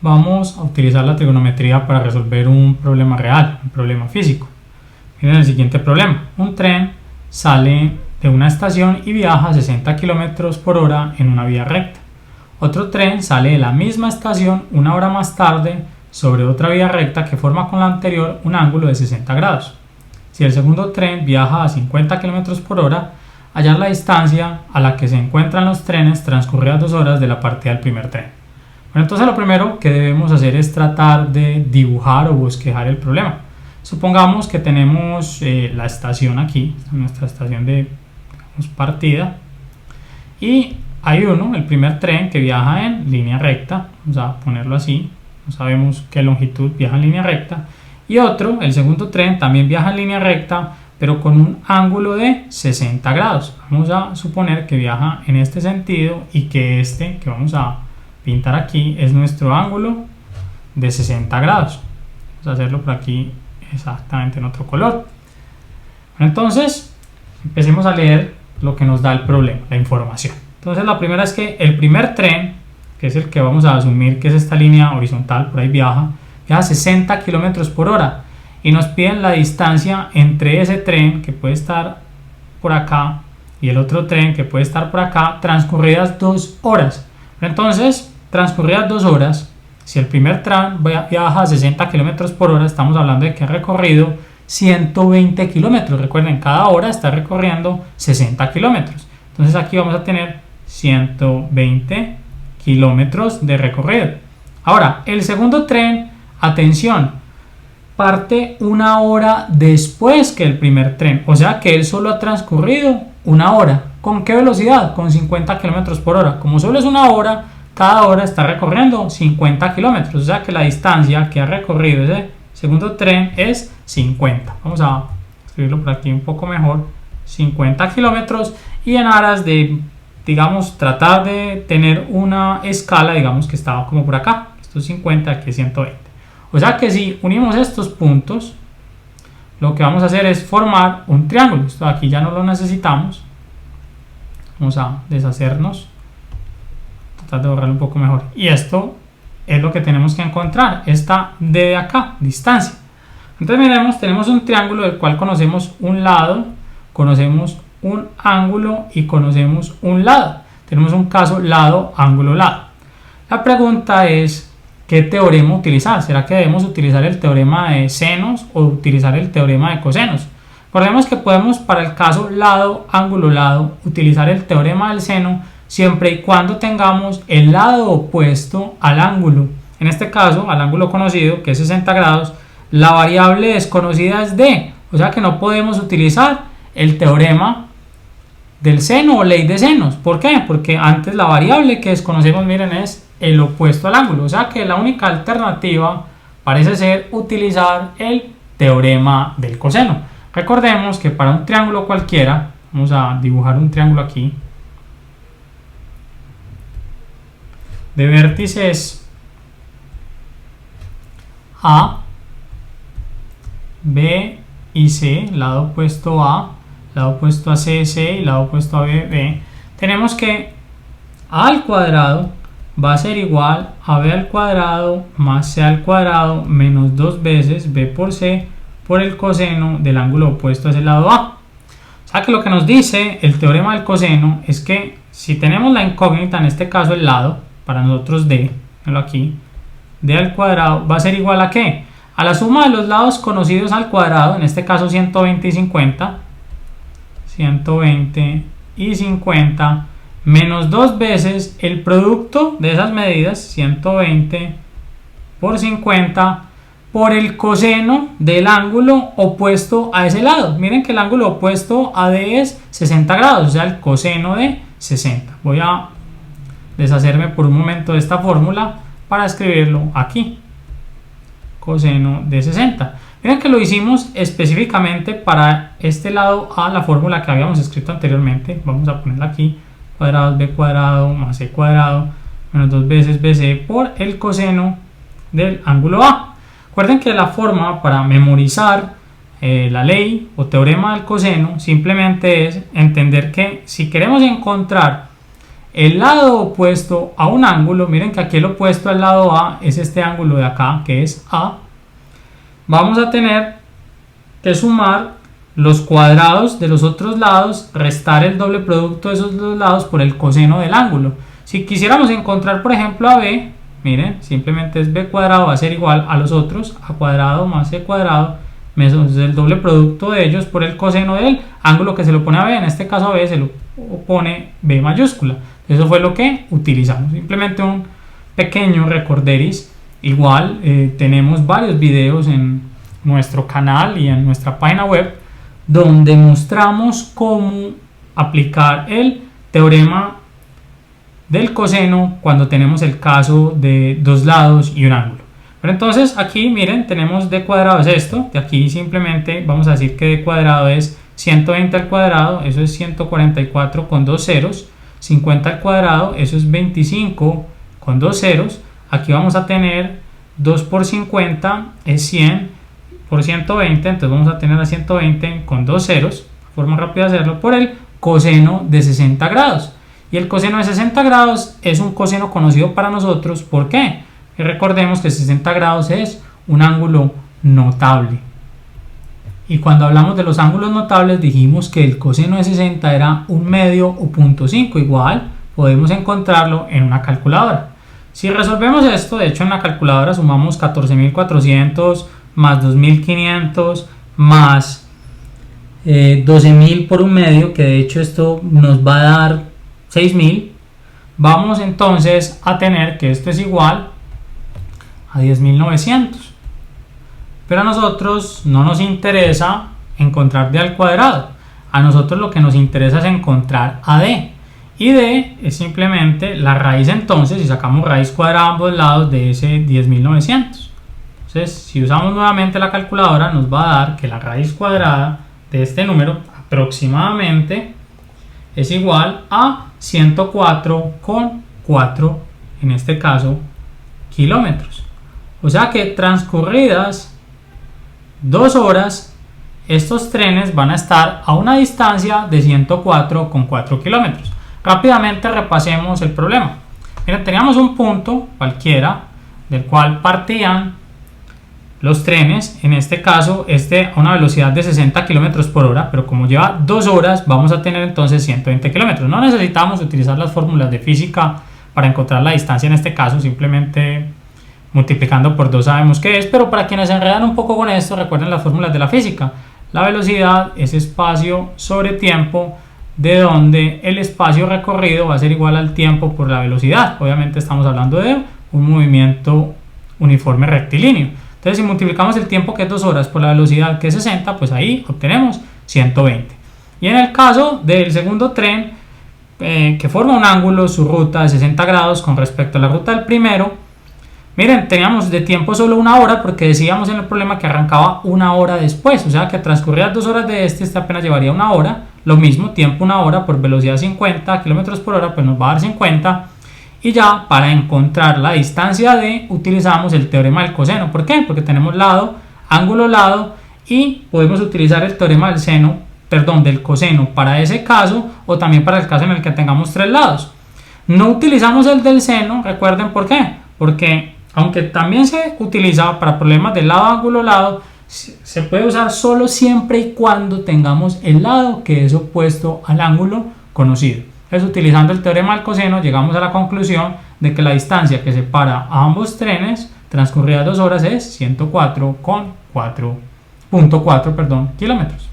vamos a utilizar la trigonometría para resolver un problema real, un problema físico. Miren el siguiente problema. Un tren sale de una estación y viaja a 60 km por hora en una vía recta. Otro tren sale de la misma estación una hora más tarde sobre otra vía recta que forma con la anterior un ángulo de 60 grados. Si el segundo tren viaja a 50 km por hora, hallar la distancia a la que se encuentran los trenes transcurridas 2 horas de la partida del primer tren. Bueno, entonces lo primero que debemos hacer es tratar de dibujar o bosquejar el problema. Supongamos que tenemos la estación aquí, nuestra estación de partida, y hay el primer tren que viaja en línea recta, vamos a ponerlo así, no sabemos qué longitud viaja en línea recta, y otro, el segundo tren, también viaja en línea recta, pero con un ángulo de 60 grados. Vamos a suponer que viaja en este sentido y que este, que vamos a pintar aquí, es nuestro ángulo de 60 grados. Vamos a hacerlo por aquí exactamente en otro color. Bueno, entonces, empecemos a leer lo que nos da el problema, la información. Entonces, la primera es que el primer tren, que es el que vamos a asumir que es esta línea horizontal, por ahí viaja a 60 km por hora. Y nos piden la distancia entre ese tren que puede estar por acá y el otro tren que puede estar por acá, transcurridas 2 horas. Entonces, transcurridas 2 horas, si el primer tren viaja a 60 km por hora, estamos hablando de que ha recorrido 120 kilómetros. Recuerden, cada hora está recorriendo 60 kilómetros. Entonces aquí vamos a tener 120 kilómetros de recorrido. Ahora, el segundo tren, atención, parte 1 hora después que el primer tren. O sea que él solo ha transcurrido 1 hora. ¿Con qué velocidad? Con 50 km por hora. Como solo es 1 hora, cada hora está recorriendo 50 kilómetros. O sea que la distancia que ha recorrido ese segundo tren es 50. Vamos a escribirlo por aquí un poco mejor. 50 kilómetros. Y en aras de, digamos, tratar de tener una escala, digamos que estaba como por acá. Esto es 50, aquí es 120. O sea que si unimos estos puntos, lo que vamos a hacer es formar un triángulo. Esto aquí ya no lo necesitamos. Vamos a deshacernos. Tratar de borrarlo un poco mejor. Y esto es lo que tenemos que encontrar. Esta D de acá, distancia. Entonces miremos, tenemos un triángulo del cual conocemos un lado, conocemos un ángulo y conocemos un lado. Tenemos un caso lado, ángulo, lado. La pregunta es, ¿qué teorema utilizar? ¿Será que debemos utilizar el teorema de senos o utilizar el teorema de cosenos? Recordemos que podemos, para el caso lado, ángulo, lado, utilizar el teorema del seno siempre y cuando tengamos el lado opuesto al ángulo. En este caso, al ángulo conocido, que es 60 grados, la variable desconocida es D. O sea que no podemos utilizar el teorema del seno o ley de senos. ¿Por qué? Porque antes la variable que desconocemos, miren, es el opuesto al ángulo. O sea que la única alternativa parece ser utilizar el teorema del coseno. Recordemos que para un triángulo cualquiera, vamos a dibujar un triángulo aquí, de vértices A, B y C, lado opuesto A, lado opuesto a C, C y lado opuesto a B, B, tenemos que A al cuadrado va a ser igual a B al cuadrado más C al cuadrado menos 2 veces B por C por el coseno del ángulo opuesto a ese lado A. O sea que lo que nos dice el teorema del coseno es que si tenemos la incógnita, en este caso el lado, para nosotros D, aquí, D al cuadrado va a ser igual a ¿qué? A la suma de los lados conocidos al cuadrado, en este caso 120 y 50, 120 y 50, menos 2 veces el producto de esas medidas, 120 por 50, por el coseno del ángulo opuesto a ese lado. Miren que el ángulo opuesto a D es 60 grados, o sea, el coseno de 60. Voy a deshacerme por un momento de esta fórmula para escribirlo aquí. Coseno de 60. Miren que lo hicimos específicamente para este lado A, la fórmula que habíamos escrito anteriormente. Vamos a ponerla aquí. Cuadrado B cuadrado más C cuadrado menos 2 veces BC por el coseno del ángulo A. Recuerden que la forma para memorizar la ley o teorema del coseno simplemente es entender que si queremos encontrar el lado opuesto a un ángulo, miren que aquí el opuesto al lado A es este ángulo de acá, que es A, vamos a tener que sumar los cuadrados de los otros lados, restar el doble producto de esos dos lados por el coseno del ángulo. Si quisiéramos encontrar, por ejemplo, a B, miren, simplemente es B cuadrado va a ser igual a los otros, A cuadrado más C cuadrado, es el doble producto de ellos por el coseno del ángulo que se lo pone a B, en este caso a B se lo pone B mayúscula. Eso fue lo que utilizamos, simplemente un pequeño recorderis. Igual tenemos varios videos en nuestro canal y en nuestra página web donde mostramos cómo aplicar el teorema del coseno cuando tenemos el caso de dos lados y un ángulo. Pero entonces aquí miren, tenemos d cuadrado es esto, de aquí simplemente vamos a decir que d cuadrado es 120 al cuadrado, eso es 144 con dos ceros, 50 al cuadrado, eso es 25 con dos ceros, aquí vamos a tener 2 por 50 es 100 por 120, entonces vamos a tener a 120 con dos ceros, forma rápida de hacerlo, por el coseno de 60 grados. Y el coseno de 60 grados es un coseno conocido para nosotros, ¿por qué? Y recordemos que 60 grados es un ángulo notable. Y cuando hablamos de los ángulos notables dijimos que el coseno de 60 era un medio o 0.5, igual podemos encontrarlo en una calculadora. Si resolvemos esto, de hecho en la calculadora sumamos 14.400 más 2.500 más 12.000 por un medio, que de hecho esto nos va a dar 6.000, vamos entonces a tener que esto es igual a 10.900. Pero a nosotros no nos interesa encontrar d al cuadrado, a nosotros lo que nos interesa es encontrar a d, y d es simplemente la raíz entonces, si sacamos raíz cuadrada a ambos lados de ese 10.900. Entonces si usamos nuevamente la calculadora nos va a dar que la raíz cuadrada de este número aproximadamente es igual a 104,4 en este caso kilómetros. O sea que transcurridas 2 horas estos trenes van a estar a una distancia de 104,4 kilómetros. Rápidamente repasemos el problema. Miren, teníamos un punto cualquiera del cual partían los trenes, en este caso a una velocidad de 60 km por hora, pero como lleva 2 horas vamos a tener entonces 120 kilómetros. No necesitamos utilizar las fórmulas de física para encontrar la distancia en este caso, simplemente multiplicando por 2 sabemos qué es, pero para quienes se enredan un poco con esto, recuerden las fórmulas de la física. La velocidad es espacio sobre tiempo, de donde el espacio recorrido va a ser igual al tiempo por la velocidad. Obviamente estamos hablando de un movimiento uniforme rectilíneo. Entonces si multiplicamos el tiempo, que es 2 horas, por la velocidad, que es 60, pues ahí obtenemos 120. Y en el caso del segundo tren, que forma un ángulo, su ruta de 60 grados con respecto a la ruta del primero, miren, teníamos de tiempo solo 1 hora, porque decíamos en el problema que arrancaba 1 hora después, o sea que transcurridas 2 horas de este apenas llevaría 1 hora, lo mismo, tiempo 1 hora por velocidad 50 km por hora, pues nos va a dar 50. Y ya para encontrar la distancia d utilizamos el teorema del coseno. ¿Por qué? Porque tenemos lado, ángulo, lado, y podemos utilizar el teorema del coseno para ese caso, o también para el caso en el que tengamos 3 lados. No utilizamos el del seno, recuerden por qué, porque aunque también se utiliza para problemas de lado, ángulo, lado, se puede usar solo siempre y cuando tengamos el lado que es opuesto al ángulo conocido. Entonces, utilizando el teorema del coseno llegamos a la conclusión de que la distancia que separa a ambos trenes transcurridas 2 horas es 104,4 kilómetros.